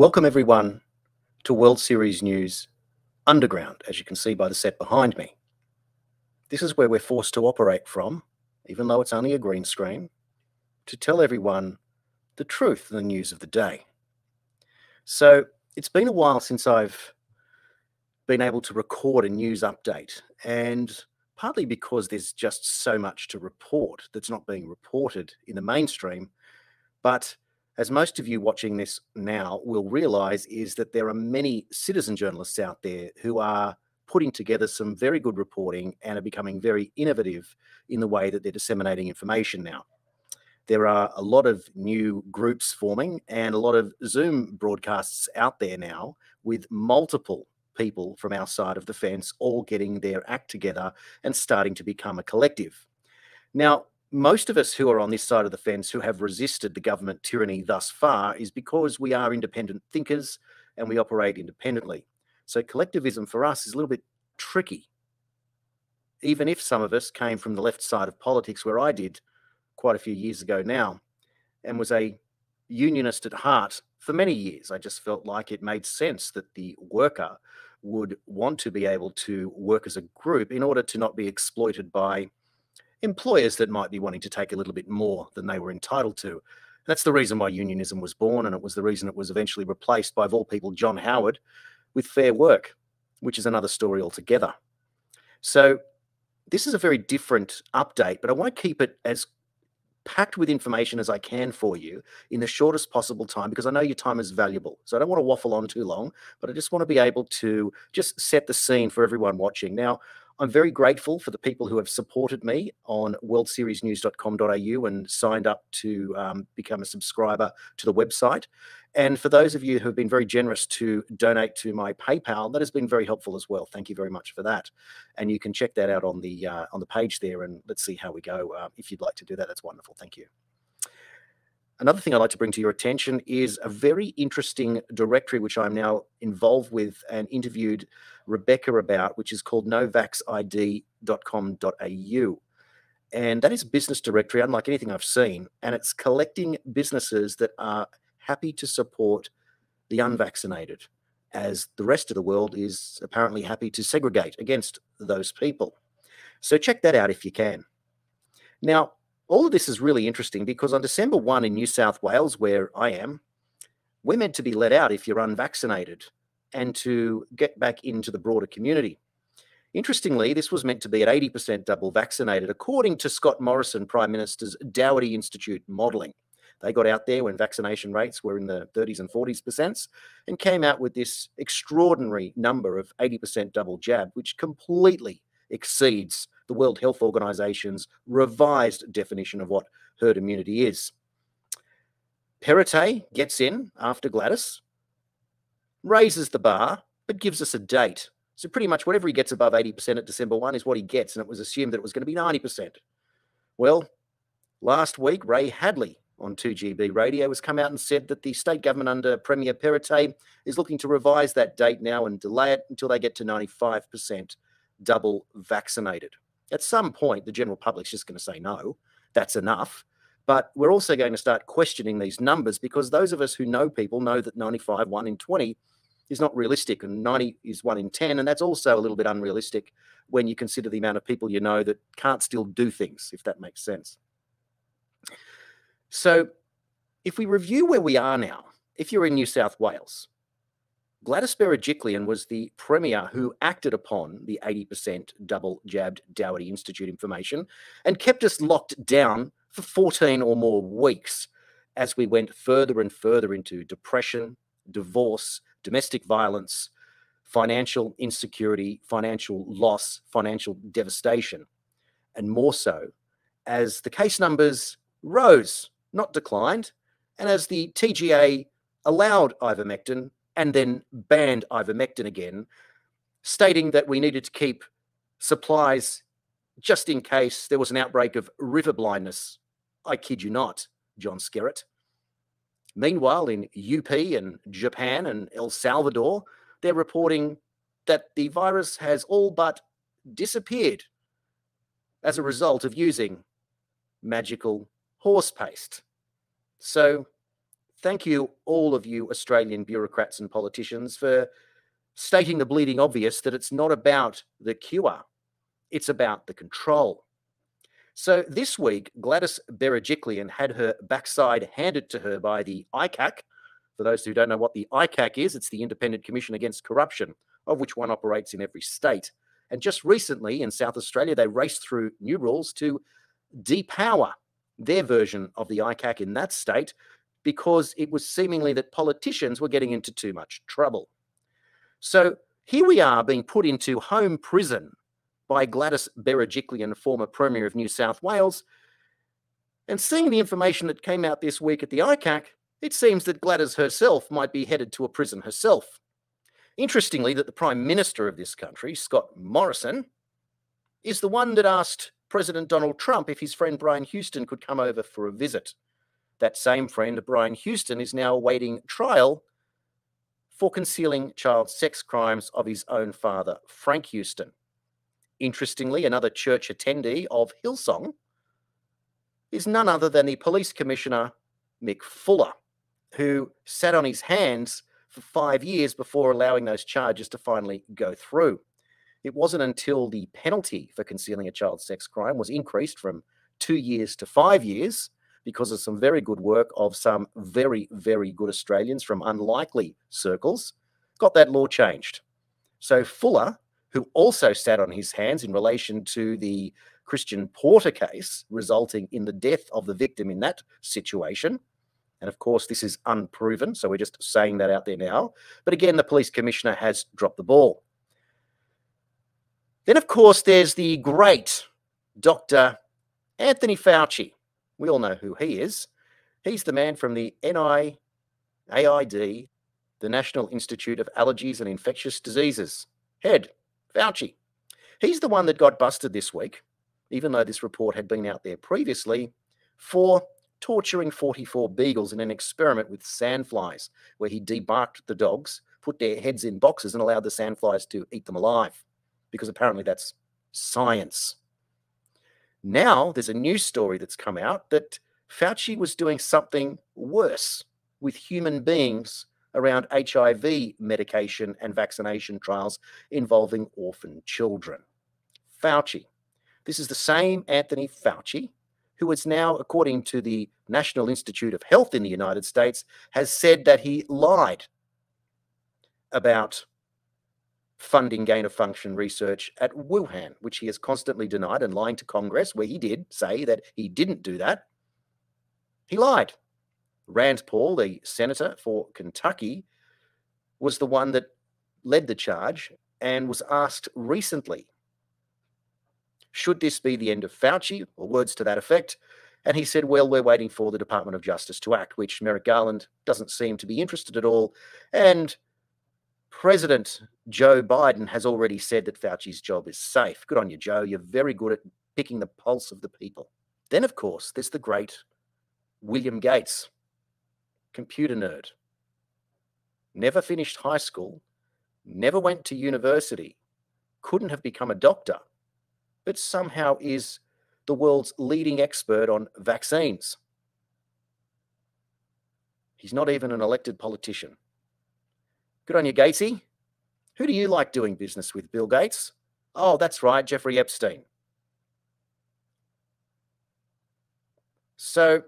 Welcome everyone to World Series News Underground, as you can see by the set behind me. This is where we're forced to operate from, even though it's only a green screen, to tell everyone the truth and the news of the day. So it's been a while since I've been able to record a news update, and partly because there's just so much to report that's not being reported in the mainstream, but as most of you watching this now will realize, is that there are many citizen journalists out there who are putting together some very good reporting and are becoming very innovative in the way that they're disseminating information now. There are a lot of new groups forming and a lot of Zoom broadcasts out there now with multiple people from our side of the fence all getting their act together and starting to become a collective. Now, most of us who are on this side of the fence who have resisted the government tyranny thus far is because we are independent thinkers and we operate independently. So collectivism for us is a little bit tricky. Even if some of us came from the left side of politics, where I did quite a few years ago now, and was a unionist at heart for many years, I just felt like it made sense that the worker would want to be able to work as a group in order to not be exploited by employers that might be wanting to take a little bit more than they were entitled to. That's the reason why unionism was born, and it was the reason it was eventually replaced by, of all people, John Howard with Fair Work, which is another story altogether. So this is a very different update, but I want to keep it as packed with information as I can for you in the shortest possible time, because I know your time is valuable. So I don't want to waffle on too long, but I just want to be able to just set the scene for everyone watching. Now, I'm very grateful for the people who have supported me on worldseriesnews.com.au and signed up to become a subscriber to the website. And for those of you who have been very generous to donate to my PayPal, that has been very helpful as well. Thank you very much for that. And you can check that out on the page there, and let's see how we go. If you'd like to do that, that's wonderful. Thank you. Another thing I'd like to bring to your attention is a very interesting directory which I'm now involved with and interviewed Rebecca about, which is called novacsid.com.au. And that is a business directory unlike anything I've seen. And it's collecting businesses that are happy to support the unvaccinated, as the rest of the world is apparently happy to segregate against those people. So check that out if you can. Now, all of this is really interesting because on December 1 in New South Wales, where I am, we're meant to be let out if you're unvaccinated and to get back into the broader community. Interestingly, this was meant to be at 80% double vaccinated, according to Scott Morrison, Prime Minister's Doherty Institute modelling. They got out there when vaccination rates were in the 30s and 40s% and came out with this extraordinary number of 80% double jab, which completely exceeds the World Health Organization's revised definition of what herd immunity is. Perrottet gets in after Gladys, raises the bar, but gives us a date. So pretty much whatever he gets above 80% at December 1 is what he gets, and it was assumed that it was going to be 90%. Well, last week, Ray Hadley on 2GB radio has come out and said that the state government under Premier Perrottet is looking to revise that date now and delay it until they get to 95% double vaccinated. At some point, the general public's just going to say, no, that's enough. But we're also going to start questioning these numbers, because those of us who know people know that 95, 1 in 20 is not realistic, and 90 is 1 in 10. And that's also a little bit unrealistic when you consider the amount of people you know that can't still do things, if that makes sense. So if we review where we are now, if you're in New South Wales, Gladys Berejiklian was the premier who acted upon the 80% double-jabbed Doherty Institute information and kept us locked down for 14 or more weeks as we went further and further into depression, divorce, domestic violence, financial insecurity, financial loss, financial devastation, and more so as the case numbers rose, not declined, and as the TGA allowed ivermectin and then banned ivermectin again, stating that we needed to keep supplies just in case there was an outbreak of river blindness. I kid you not, John Skerritt. Meanwhile, in UP and Japan and El Salvador, they're reporting that the virus has all but disappeared as a result of using magical horse paste. So thank you, all of you Australian bureaucrats and politicians, for stating the bleeding obvious that it's not about the cure, it's about the control. So this week, Gladys Berejiklian had her backside handed to her by the ICAC. For those who don't know what the ICAC is, it's the Independent Commission Against Corruption, of which one operates in every state. And just recently in South Australia, they raced through new rules to depower their version of the ICAC in that state because it was seemingly that politicians were getting into too much trouble. So here we are being put into home prison by Gladys Berejiklian, former Premier of New South Wales. And seeing the information that came out this week at the ICAC, it seems that Gladys herself might be headed to a prison herself. Interestingly, that the Prime Minister of this country, Scott Morrison, is the one that asked President Donald Trump if his friend Brian Houston could come over for a visit. That same friend, Brian Houston, is now awaiting trial for concealing child sex crimes of his own father, Frank Houston. Interestingly, another church attendee of Hillsong is none other than the Police Commissioner, Mick Fuller, who sat on his hands for 5 years before allowing those charges to finally go through. It wasn't until the penalty for concealing a child sex crime was increased from 2 years to 5 years because of some very good work of some very, very good Australians from unlikely circles, got that law changed. So Fuller, who also sat on his hands in relation to the Christian Porter case, resulting in the death of the victim in that situation. And of course, this is unproven, so we're just saying that out there now. But again, the police commissioner has dropped the ball. Then, of course, there's the great Dr. Anthony Fauci. We all know who he is. He's the man from the NIAID, the National Institute of Allergies and Infectious Diseases. Head, Fauci. He's the one that got busted this week, even though this report had been out there previously, for torturing 44 beagles in an experiment with sandflies, where he debarked the dogs, put their heads in boxes and allowed the sandflies to eat them alive, because apparently that's science. Now there's a news story that's come out that Fauci was doing something worse with human beings around HIV medication and vaccination trials involving orphan children. Fauci. This is the same Anthony Fauci who is now, according to the National Institute of Health in the United States, has said that he lied about funding gain-of-function research at Wuhan, which he has constantly denied, and lying to Congress, where he did say that he didn't do that. He lied. Rand Paul, the senator for Kentucky, was the one that led the charge and was asked recently, should this be the end of Fauci, or words to that effect? And he said, well, we're waiting for the Department of Justice to act, which Merrick Garland doesn't seem to be interested at all. And President Joe Biden has already said that Fauci's job is safe. Good on you, Joe. You're very good at picking the pulse of the people. Then, of course, there's the great William Gates, computer nerd. Never finished high school, never went to university, couldn't have become a doctor, but somehow is the world's leading expert on vaccines. He's not even an elected politician. Good on you, Gatesy. Who do you like doing business with, Bill Gates? Oh, that's right, Jeffrey Epstein. So,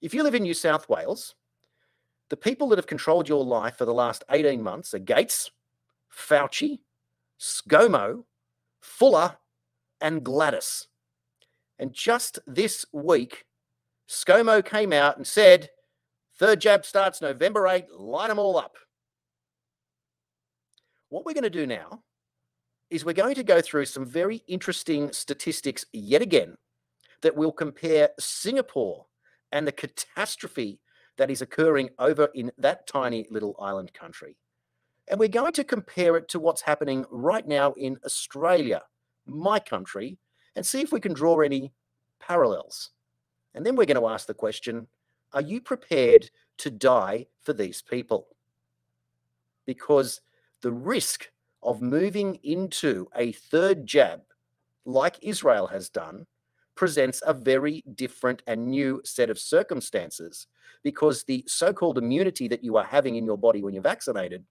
if you live in New South Wales, the people that have controlled your life for the last 18 months are Gates, Fauci, ScoMo, Fuller, and Gladys. And just this week, ScoMo came out and said, third jab starts November 8, line them all up. What we're going to do now is we're going to go through some very interesting statistics yet again that will compare Singapore and the catastrophe that is occurring over in that tiny little island country. And we're going to compare it to what's happening right now in Australia, my country, and see if we can draw any parallels. And then we're going to ask the question, are you prepared to die for these people? Because the risk of moving into a third jab, like Israel has done, presents a very different and new set of circumstances, because the so-called immunity that you are having in your body when you're vaccinated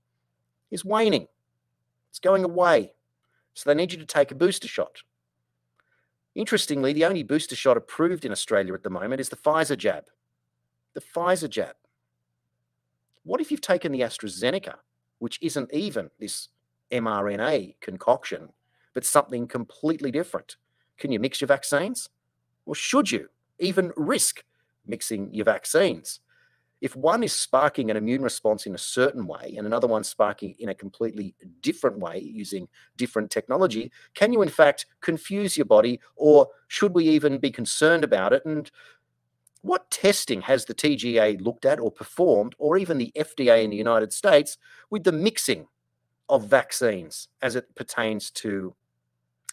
is waning. It's going away. So they need you to take a booster shot. Interestingly, the only booster shot approved in Australia at the moment is the Pfizer jab. The Pfizer jab. What if you've taken the AstraZeneca, which isn't even this mRNA concoction, but something completely different? Can you mix your vaccines? Or should you even risk mixing your vaccines? If one is sparking an immune response in a certain way and another one sparking in a completely different way using different technology, can you in fact confuse your body, or should we even be concerned about it? And what testing has the TGA looked at or performed, or even the FDA in the United States, with the mixing of vaccines as it pertains to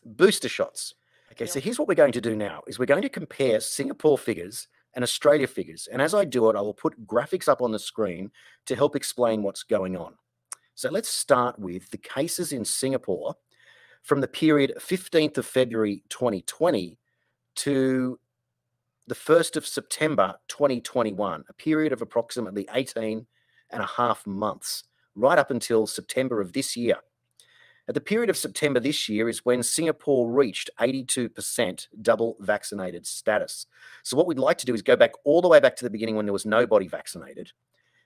booster shots? Okay, so here's what we're going to do now, is we're going to compare Singapore figures and Australia figures. And as I do it, I will put graphics up on the screen to help explain what's going on. So let's start with the cases in Singapore from the period 15th of February 2020 to the 1st of September 2021, a period of approximately 18 and a half months, right up until September of this year. At the period of September this year is when Singapore reached 82% double vaccinated status. So what we'd like to do is go back all the way back to the beginning when there was nobody vaccinated.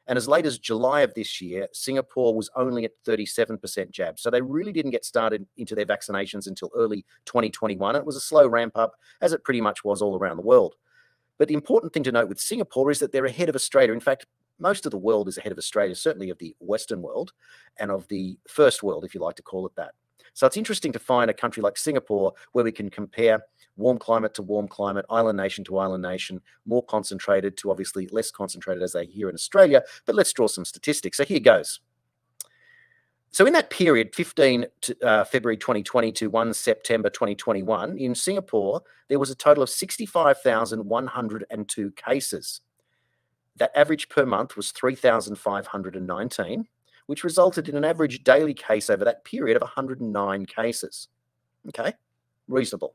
And as late as July of this year, Singapore was only at 37% jab. So they really didn't get started into their vaccinations until early 2021. It was a slow ramp up, as it pretty much was all around the world. But the important thing to note with Singapore is that they're ahead of Australia. In fact, most of the world is ahead of Australia, certainly of the Western world and of the first world, if you like to call it that. So it's interesting to find a country like Singapore where we can compare warm climate to warm climate, island nation to island nation, more concentrated to obviously less concentrated as they are here in Australia. But let's draw some statistics. So here goes. So in that period, 15 February 2020 to 1 September 2021, in Singapore, there was a total of 65,102 cases. That average per month was 3,519, which resulted in an average daily case over that period of 109 cases. Okay, reasonable.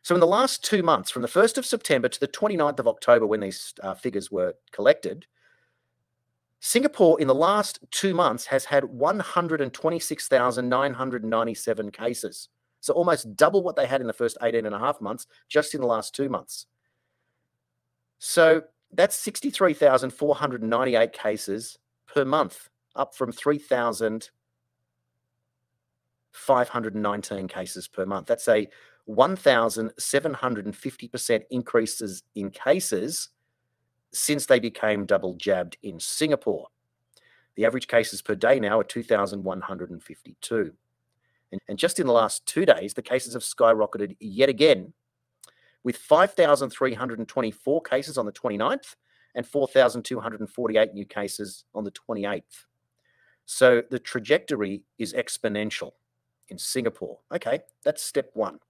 So in the last 2 months, from the 1st of September to the 29th of October, when these figures were collected, Singapore in the last 2 months has had 126,997 cases. So almost double what they had in the first 18 and a half months, just in the last 2 months. So that's 63,498 cases per month, up from 3,519 cases per month. That's a 1,750% increases in cases since they became double jabbed in Singapore. The average cases per day now are 2,152. And just in the last 2 days, the cases have skyrocketed yet again, with 5,324 cases on the 29th and 4,248 new cases on the 28th. So the trajectory is exponential in Singapore. Okay, that's step one.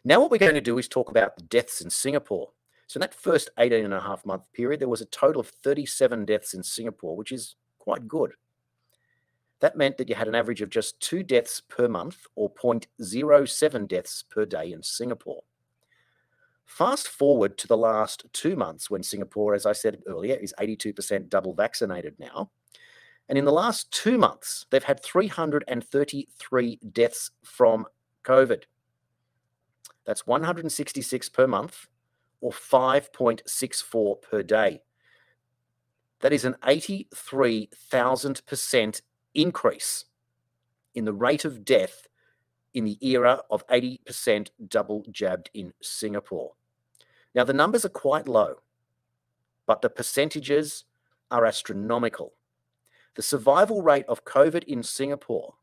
Now what we're going to do is talk about the deaths in Singapore. So in that first 18 and a half month period, there was a total of 37 deaths in Singapore, which is quite good. That meant that you had an average of just 2 deaths per month, or 0.07 deaths per day in Singapore. Fast forward to the last 2 months, when Singapore, as I said earlier, is 82% double vaccinated now. And in the last 2 months, they've had 333 deaths from COVID. That's 166 per month, or 5.64 per day. That is an 83,000% increase in the rate of death in the era of 80% double jabbed in Singapore. Now, the numbers are quite low, but the percentages are astronomical. The survival rate of COVID in Singapore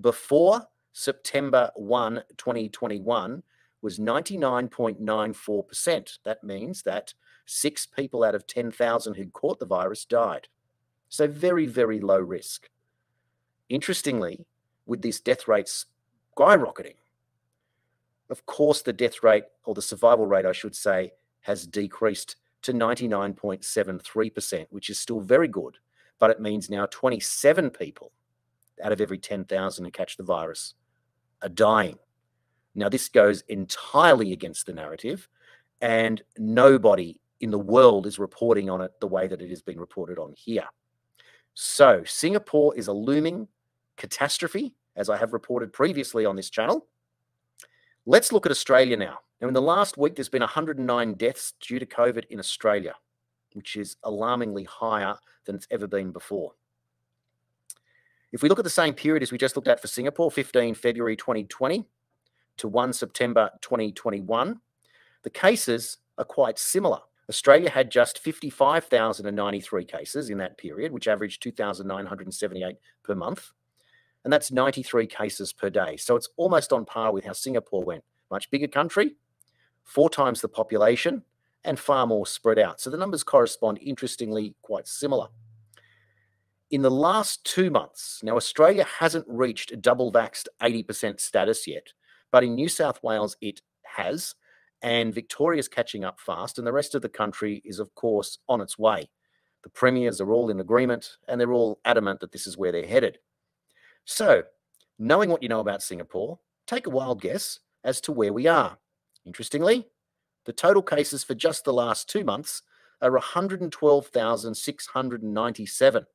before September 1, 2021 was 99.94%. That means that 6 people out of 10,000 who caught the virus died. So very, very low risk. Interestingly, with this death rate skyrocketing, of course, the death rate, or the survival rate, I should say, has decreased to 99.73%, which is still very good, but it means now 27 people out of every 10,000 who catch the virus are dying. Now, this goes entirely against the narrative, and nobody in the world is reporting on it the way that it has been reported on here. So Singapore is a looming catastrophe, as I have reported previously on this channel. Let's look at Australia now. Now, in the last week, there's been 109 deaths due to COVID in Australia, which is alarmingly higher than it's ever been before. If we look at the same period as we just looked at for Singapore, 15 February 2020 to 1 September 2021, the cases are quite similar. Australia had just 55,093 cases in that period, which averaged 2,978 per month. And that's 93 cases per day. So it's almost on par with how Singapore went. Much bigger country, 4 times the population, and far more spread out. So the numbers correspond, interestingly, quite similar. In the last 2 months, now Australia hasn't reached a double-vaxxed 80% status yet, but in New South Wales it has, and Victoria's catching up fast, and the rest of the country is, of course, on its way. The premiers are all in agreement, and they're all adamant that this is where they're headed. So, knowing what you know about Singapore, take a wild guess as to where we are. Interestingly, the total cases for just the last 2 months are 112,697,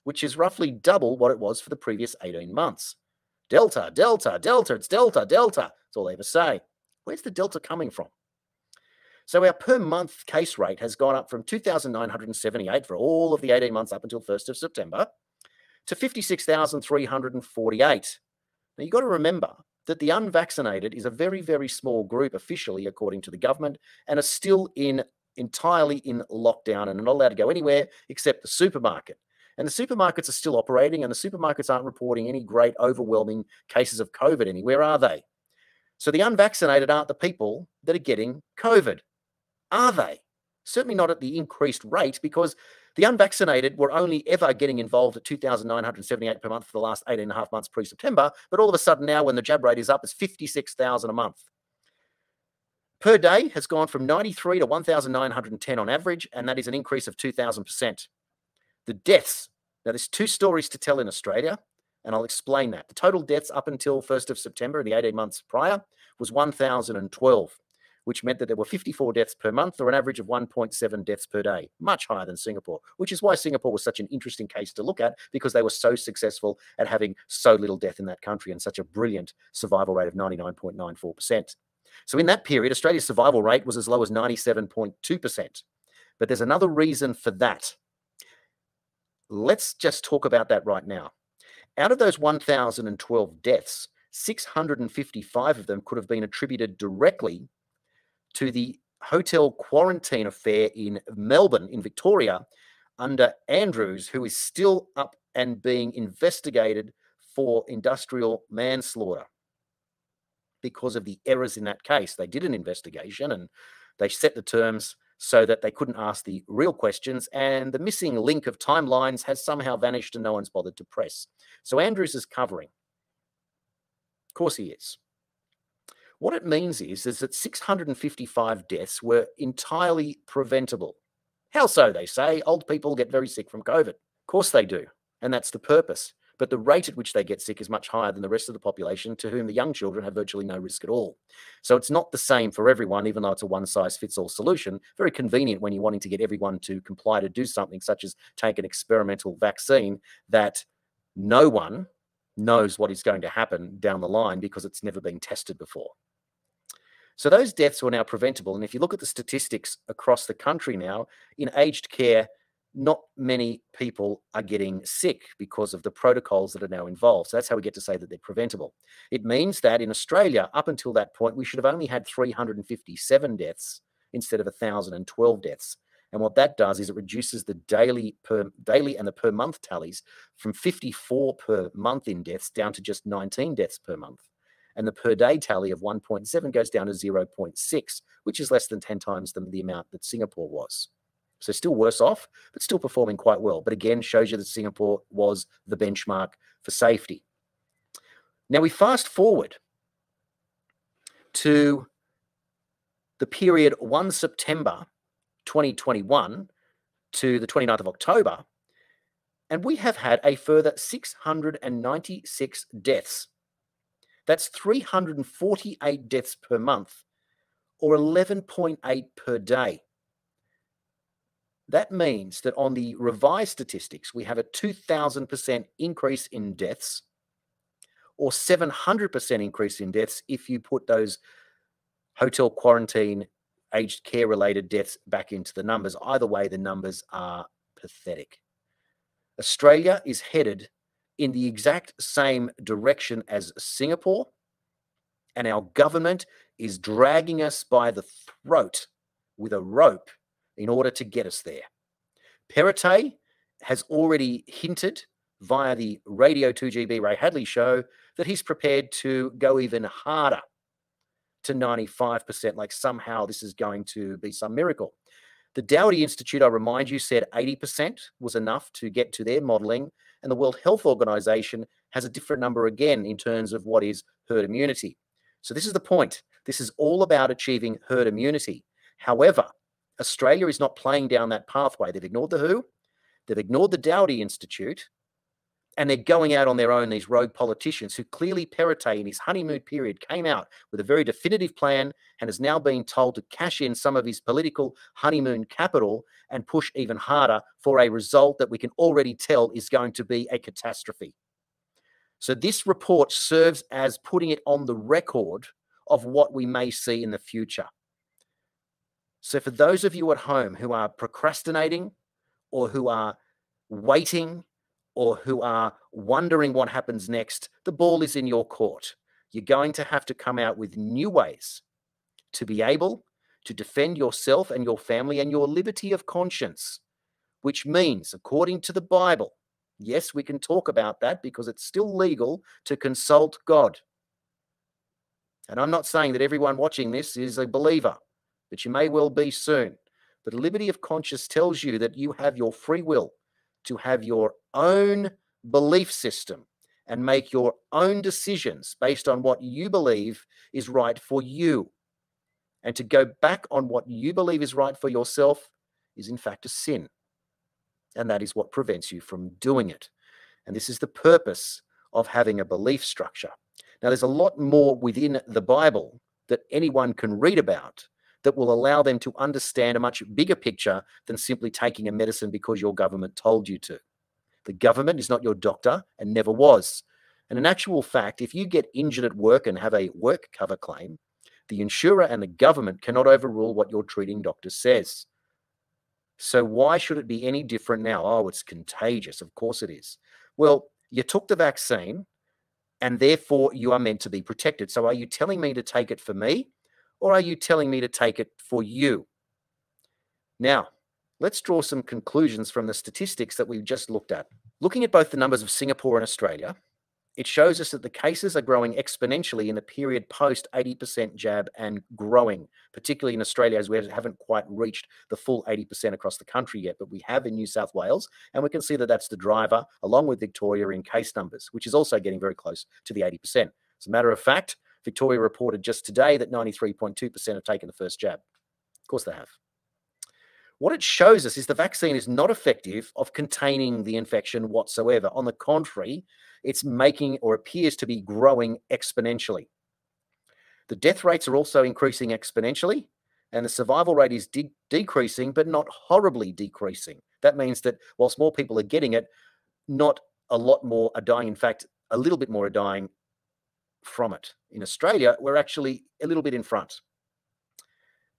which is roughly double what it was for the previous 18 months. Delta, Delta, Delta, it's Delta, Delta. That's all they ever say. Where's the Delta coming from? So our per month case rate has gone up from 2,978 for all of the 18 months up until 1st of September to 56,348. Now, you've got to remember that the unvaccinated is a very, very small group officially, according to the government, and are still entirely in lockdown and are not allowed to go anywhere except the supermarket. And the supermarkets are still operating, and the supermarkets aren't reporting any great overwhelming cases of COVID anywhere, are they? So the unvaccinated aren't the people that are getting COVID, are they? Certainly not at the increased rate, because the unvaccinated were only ever getting involved at 2,978 per month for the last 18.5 months pre-September, but all of a sudden now when the jab rate is up, it's 56,000 a month. Per day has gone from 93 to 1,910 on average, and that is an increase of 2,000%. The deaths, now there's 2 stories to tell in Australia, and I'll explain that. The total deaths up until 1st of September, in the 18 months prior, was 1,012. Which meant that there were 54 deaths per month, or an average of 1.7 deaths per day, much higher than Singapore, which is why Singapore was such an interesting case to look at, because they were so successful at having so little death in that country and such a brilliant survival rate of 99.94%. So in that period, Australia's survival rate was as low as 97.2%. But there's another reason for that. Let's just talk about that right now. Out of those 1,012 deaths, 655 of them could have been attributed directly to the hotel quarantine affair in Melbourne, in Victoria, under Andrews, who is still up and being investigated for industrial manslaughter because of the errors in that case. They did an investigation and they set the terms so that they couldn't ask the real questions, and the missing link of timelines has somehow vanished and no one's bothered to press. So Andrews is covering. Of course he is. What it means is that 655 deaths were entirely preventable. How so, they say? Old people get very sick from COVID. Of course they do, and that's the purpose. But the rate at which they get sick is much higher than the rest of the population, to whom the young children have virtually no risk at all. So it's not the same for everyone, even though it's a one-size-fits-all solution. Very convenient when you're wanting to get everyone to comply to do something, such as take an experimental vaccine that no one knows what is going to happen down the line because it's never been tested before. So those deaths were now preventable. And if you look at the statistics across the country now, in aged care, not many people are getting sick because of the protocols that are now involved. So that's how we get to say that they're preventable. It means that in Australia, up until that point, we should have only had 357 deaths instead of 1,012 deaths. And what that does is it reduces the daily and the per month tallies from 54 per month in deaths down to just 19 deaths per month. And the per day tally of 1.7 goes down to 0.6, which is less than 10 times the amount that Singapore was. So still worse off, but still performing quite well. But again, shows you that Singapore was the benchmark for safety. Now we fast forward to the period 1 September 2021 to the 29th of October, and we have had a further 696 deaths. That's 348 deaths per month, or 11.8 per day. That means that on the revised statistics, we have a 2,000% increase in deaths, or 700% increase in deaths if you put those hotel quarantine, aged care related deaths back into the numbers. Either way, the numbers are pathetic. Australia is headed in the exact same direction as Singapore, and our government is dragging us by the throat with a rope in order to get us there. Perrottet has already hinted via the Radio 2GB Ray Hadley show that he's prepared to go even harder to 95%, like somehow this is going to be some miracle. The Doherty Institute, I remind you, said 80% was enough to get to their modelling, and the World Health Organization has a different number again in terms of what is herd immunity. So this is the point. This is all about achieving herd immunity. However, Australia is not playing down that pathway. They've ignored the WHO, they've ignored the Doherty Institute, and they're going out on their own, these rogue politicians who clearly Perrottet in his honeymoon period came out with a very definitive plan and has now been told to cash in some of his political honeymoon capital and push even harder for a result that we can already tell is going to be a catastrophe. So this report serves as putting it on the record of what we may see in the future. So for those of you at home who are procrastinating or who are waiting or who are wondering what happens next, the ball is in your court. You're going to have to come out with new ways to be able to defend yourself and your family and your liberty of conscience, which means, according to the Bible, yes, we can talk about that because it's still legal to consult God. And I'm not saying that everyone watching this is a believer, but you may well be soon. But liberty of conscience tells you that you have your free will to have your own belief system and make your own decisions based on what you believe is right for you. And to go back on what you believe is right for yourself is in fact a sin. And that is what prevents you from doing it. And this is the purpose of having a belief structure. Now, there's a lot more within the Bible that anyone can read about that will allow them to understand a much bigger picture than simply taking a medicine because your government told you to. The government is not your doctor and never was. And in actual fact, if you get injured at work and have a work cover claim, the insurer and the government cannot overrule what your treating doctor says. So why should it be any different now? Oh, it's contagious. Of course it is. Well, you took the vaccine and therefore you are meant to be protected. So are you telling me to take it for me? Or are you telling me to take it for you? Now, let's draw some conclusions from the statistics that we've just looked at. Looking at both the numbers of Singapore and Australia, it shows us that the cases are growing exponentially in the period post 80% jab and growing, particularly in Australia, as we haven't quite reached the full 80% across the country yet, but we have in New South Wales, and we can see that that's the driver, along with Victoria, in case numbers, which is also getting very close to the 80%. As a matter of fact, Victoria reported just today that 93.2% have taken the first jab. Of course they have. What it shows us is the vaccine is not effective of containing the infection whatsoever. On the contrary, it's making or appears to be growing exponentially. The death rates are also increasing exponentially, and the survival rate is decreasing, but not horribly decreasing. That means that whilst more people are getting it, not a lot more are dying. In fact, a little bit more are dying from it. In Australia, we're actually a little bit in front.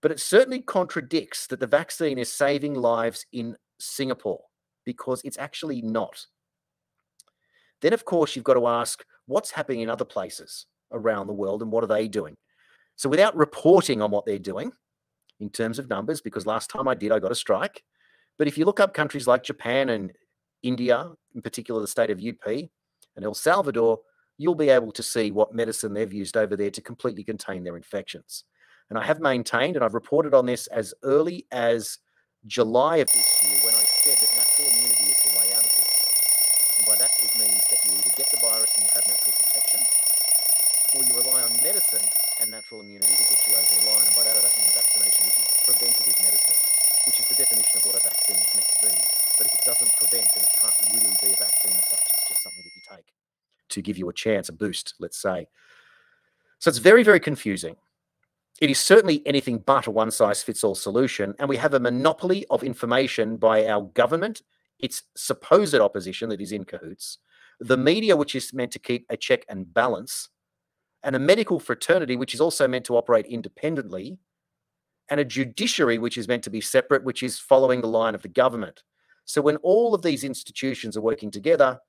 But it certainly contradicts that the vaccine is saving lives in Singapore, because it's actually not. Then, of course, you've got to ask what's happening in other places around the world and what are they doing? So without reporting on what they're doing in terms of numbers, because last time I did, I got a strike. But if you look up countries like Japan and India, in particular the state of UP and El Salvador, you'll be able to see what medicine they've used over there to completely contain their infections. And I have maintained, and I've reported on this as early as July of this year, when I said that natural immunity is the way out of this. And by that, it means that you either get the virus and you have natural protection, or you rely on medicine and natural immunity to get you over the line. And by that, I don't mean vaccination, which is preventative medicine, which is the definition of what a vaccine is meant to be. But if it doesn't prevent, then it can't really be a vaccine as such. It's just something that you take to give you a chance, a boost, let's say. So it's very, very confusing. It is certainly anything but a one-size-fits-all solution, and we have a monopoly of information by our government, its supposed opposition that is in cahoots, the media, which is meant to keep a check and balance, and a medical fraternity, which is also meant to operate independently, and a judiciary, which is meant to be separate, which is following the line of the government. So when all of these institutions are working together,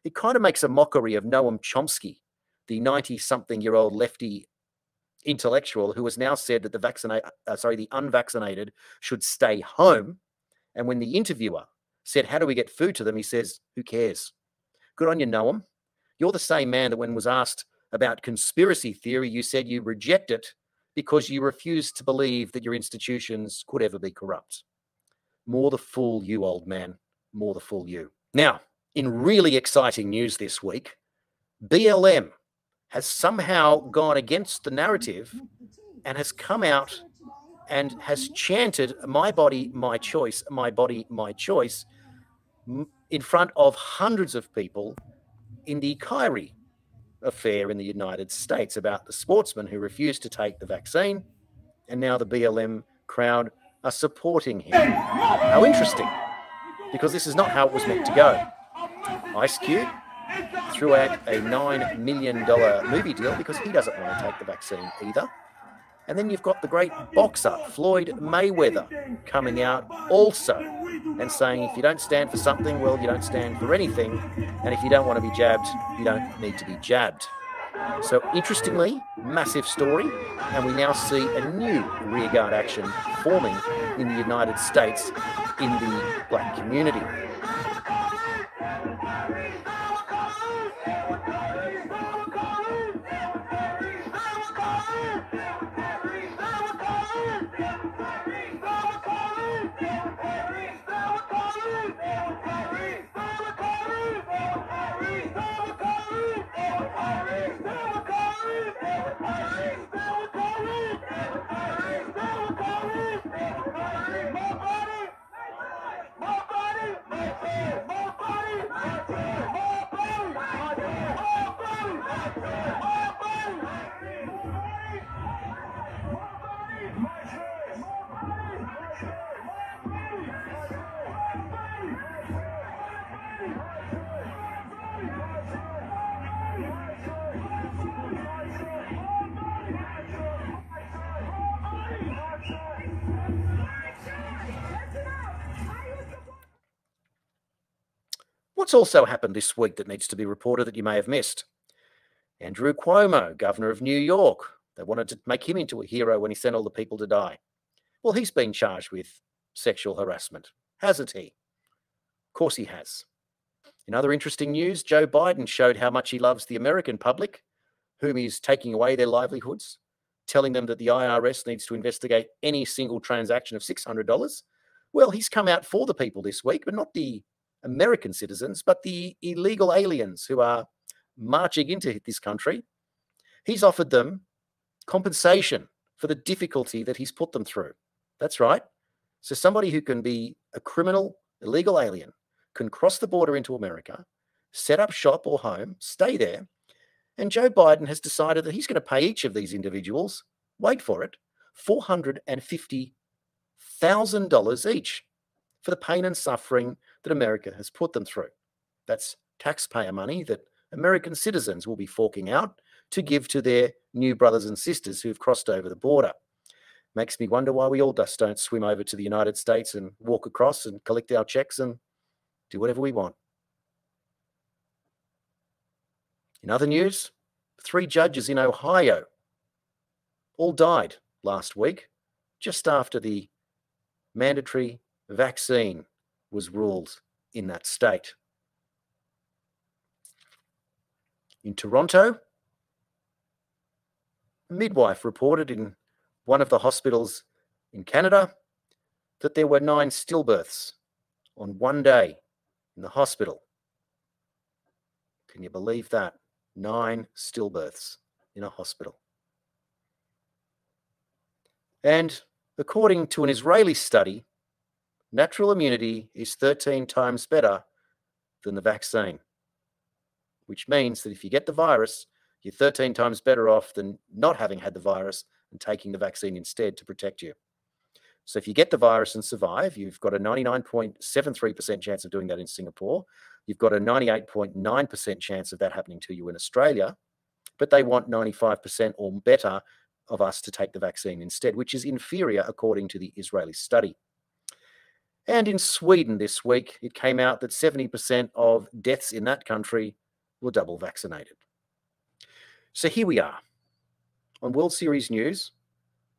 it kind of makes a mockery of Noam Chomsky, the 90-something-year-old lefty intellectual who has now said that the unvaccinated should stay home. And when the interviewer said, how do we get food to them? He says, who cares? Good on you, Noam. You're the same man that when was asked about conspiracy theory, you said you reject it because you refuse to believe that your institutions could ever be corrupt. More the fool you, old man. More the fool you. Now, in really exciting news this week, BLM has somehow gone against the narrative and has come out and has chanted, my body, my choice, my body, my choice, in front of hundreds of people in the Kyrie affair in the United States about the sportsman who refused to take the vaccine, and now the BLM crowd are supporting him. How interesting, because this is not how it was meant to go. Ice Cube threw out a $9 million movie deal because he doesn't want to take the vaccine either. And then you've got the great boxer, Floyd Mayweather, coming out also and saying if you don't stand for something, well, you don't stand for anything. And if you don't want to be jabbed, you don't need to be jabbed. So interestingly, massive story. And we now see a new rearguard action forming in the United States in the black community. What's also happened this week that needs to be reported that you may have missed? Andrew Cuomo, governor of New York. They wanted to make him into a hero when he sent all the people to die. Well, he's been charged with sexual harassment, hasn't he? Of course he has. In other interesting news, Joe Biden showed how much he loves the American public, whom he's taking away their livelihoods, telling them that the IRS needs to investigate any single transaction of $600. Well, he's come out for the people this week, but not the American citizens, but the illegal aliens who are marching into this country. He's offered them compensation for the difficulty that he's put them through. That's right. So somebody who can be a criminal, illegal alien, can cross the border into America, set up shop or home, stay there, and Joe Biden has decided that he's going to pay each of these individuals, wait for it, $450,000 each for the pain and suffering that America has put them through. That's taxpayer money that American citizens will be forking out to give to their new brothers and sisters who've crossed over the border. Makes me wonder why we all just don't swim over to the United States and walk across and collect our checks and do whatever we want. In other news, 3 judges in Ohio all died last week, just after the mandatory vaccine was ruled in that state. In Toronto, a midwife reported in one of the hospitals in Canada that there were 9 stillbirths on one day in the hospital. Can you believe that? 9 stillbirths in a hospital. And according to an Israeli study, natural immunity is 13 times better than the vaccine, which means that if you get the virus, You're 13 times better off than not having had the virus and taking the vaccine instead to protect you. So if you get the virus and survive, you've got a 99.73% chance of doing that in Singapore. You've got a 98.9% chance of that happening to you in Australia, but they want 95% or better of us to take the vaccine instead, which is inferior according to the Israeli study. And in Sweden this week, it came out that 70% of deaths in that country were double vaccinated. So here we are on World Series News,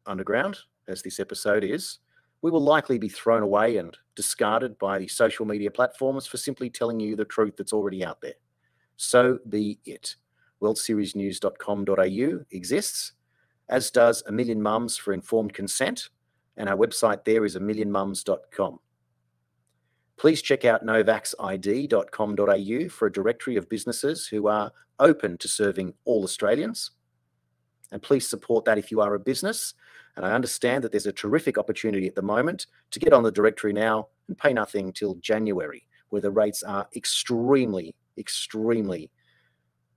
underground, as this episode is. We will likely be thrown away and discarded by the social media platforms for simply telling you the truth that's already out there. So be it. worldseriesnews.com.au exists, as does A Million Mums for Informed Consent, and our website there is amillionmums.com. Please check out novaxid.com.au for a directory of businesses who are open to serving all Australians. And please support that if you are a business. And I understand that there's a terrific opportunity at the moment to get on the directory now and pay nothing till January, where the rates are extremely, extremely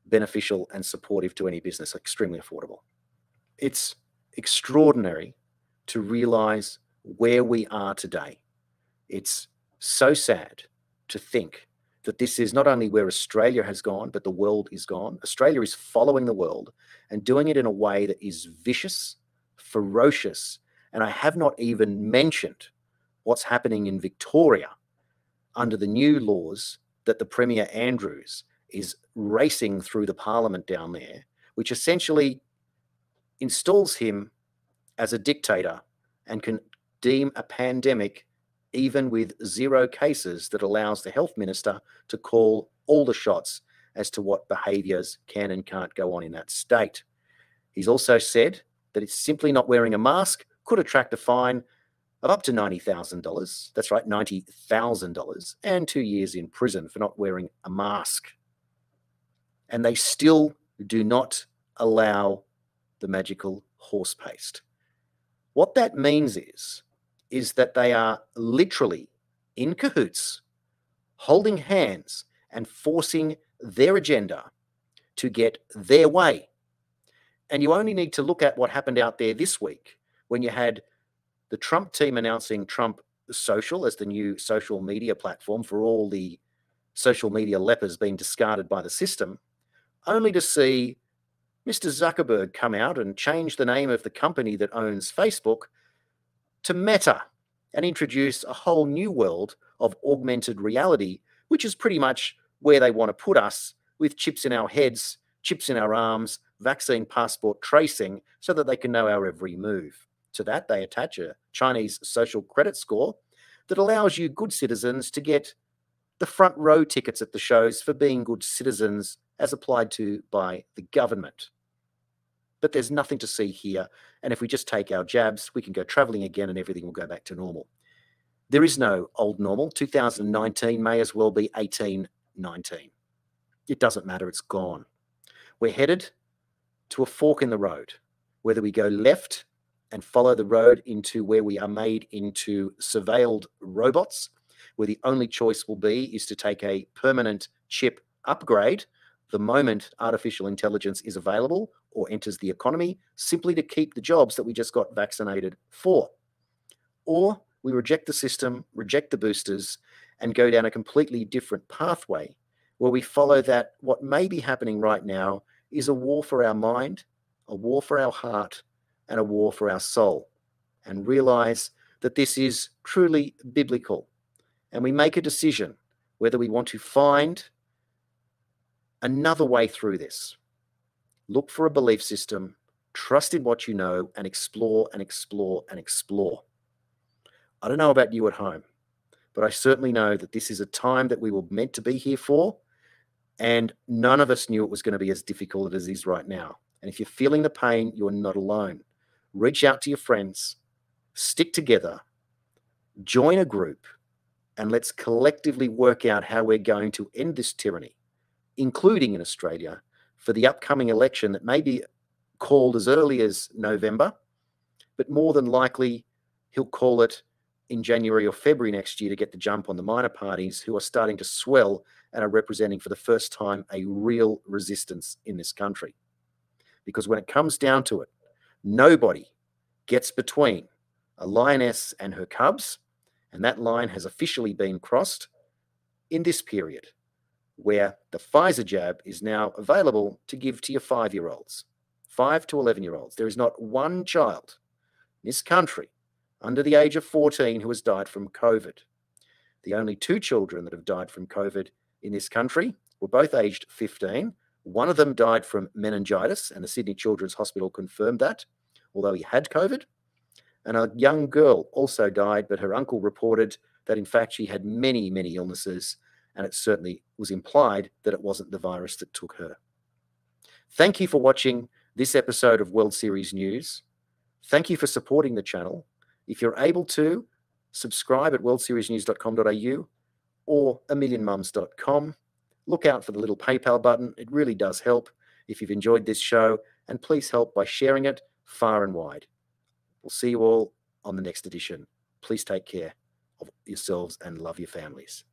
beneficial and supportive to any business, extremely affordable. It's extraordinary to realize where we are today. It's so sad to think that this is not only where Australia has gone, but the world is gone. Australia is following the world and doing it in a way that is vicious, ferocious, and I have not even mentioned what's happening in Victoria under the new laws that the Premier Andrews is racing through the parliament down there, which essentially installs him as a dictator and can deem a pandemic even with 0 cases, that allows the health minister to call all the shots as to what behaviours can and can't go on in that state. He's also said that it's simply not wearing a mask could attract a fine of up to $90,000. That's right, $90,000, and 2 years in prison for not wearing a mask. And they still do not allow the magical horse paste. What that means is that they are literally in cahoots, holding hands and forcing their agenda to get their way. And you only need to look at what happened out there this week when you had the Trump team announcing Trump Social as the new social media platform for all the social media lepers being discarded by the system, only to see Mr. Zuckerberg come out and change the name of the company that owns Facebook to Meta and introduce a whole new world of augmented reality, which is pretty much where they want to put us, with chips in our heads, chips in our arms, vaccine passport tracing, so that they can know our every move. To that, they attach a Chinese social credit score that allows you good citizens to get the front row tickets at the shows for being good citizens as applied to by the government. But there's nothing to see here, and if we just take our jabs, we can go travelling again and everything will go back to normal. There is no old normal. 2019 may as well be 1819. It doesn't matter, it's gone. We're headed to a fork in the road, whether we go left and follow the road into where we are made into surveilled robots, where the only choice will be is to take a permanent chip upgrade the moment artificial intelligence is available or enters the economy, simply to keep the jobs that we just got vaccinated for. Or we reject the system, reject the boosters, and go down a completely different pathway where we follow that what may be happening right now is a war for our mind, a war for our heart, and a war for our soul, and realize that this is truly biblical. And we make a decision whether we want to find another way through this. Look for a belief system, trust in what you know, and explore and explore and explore. I don't know about you at home, but I certainly know that this is a time that we were meant to be here for, and none of us knew it was going to be as difficult as it is right now. And if you're feeling the pain, you're not alone. Reach out to your friends, stick together, join a group, and let's collectively work out how we're going to end this tyranny, including in Australia, for the upcoming election that may be called as early as November, but more than likely he'll call it in January or February next year to get the jump on the minor parties who are starting to swell and are representing for the first time a real resistance in this country. because when it comes down to it, nobody gets between a lioness and her cubs, and that line has officially been crossed in this period, where the Pfizer jab is now available to give to your 5-year-olds, 5 to 11-year-olds. There is not one child in this country under the age of 14 who has died from COVID. The only 2 children that have died from COVID in this country were both aged 15. One of them died from meningitis, and the Sydney Children's Hospital confirmed that, although he had COVID. And a young girl also died, but her uncle reported that, in fact, she had many, many illnesses, and it certainly was implied that it wasn't the virus that took her. Thank you for watching this episode of World Series News. Thank you for supporting the channel. If you're able to, subscribe at worldseriesnews.com.au or amillionmums.com. Look out for the little PayPal button. It really does help if you've enjoyed this show, and please help by sharing it far and wide. We'll see you all on the next edition. Please take care of yourselves and love your families.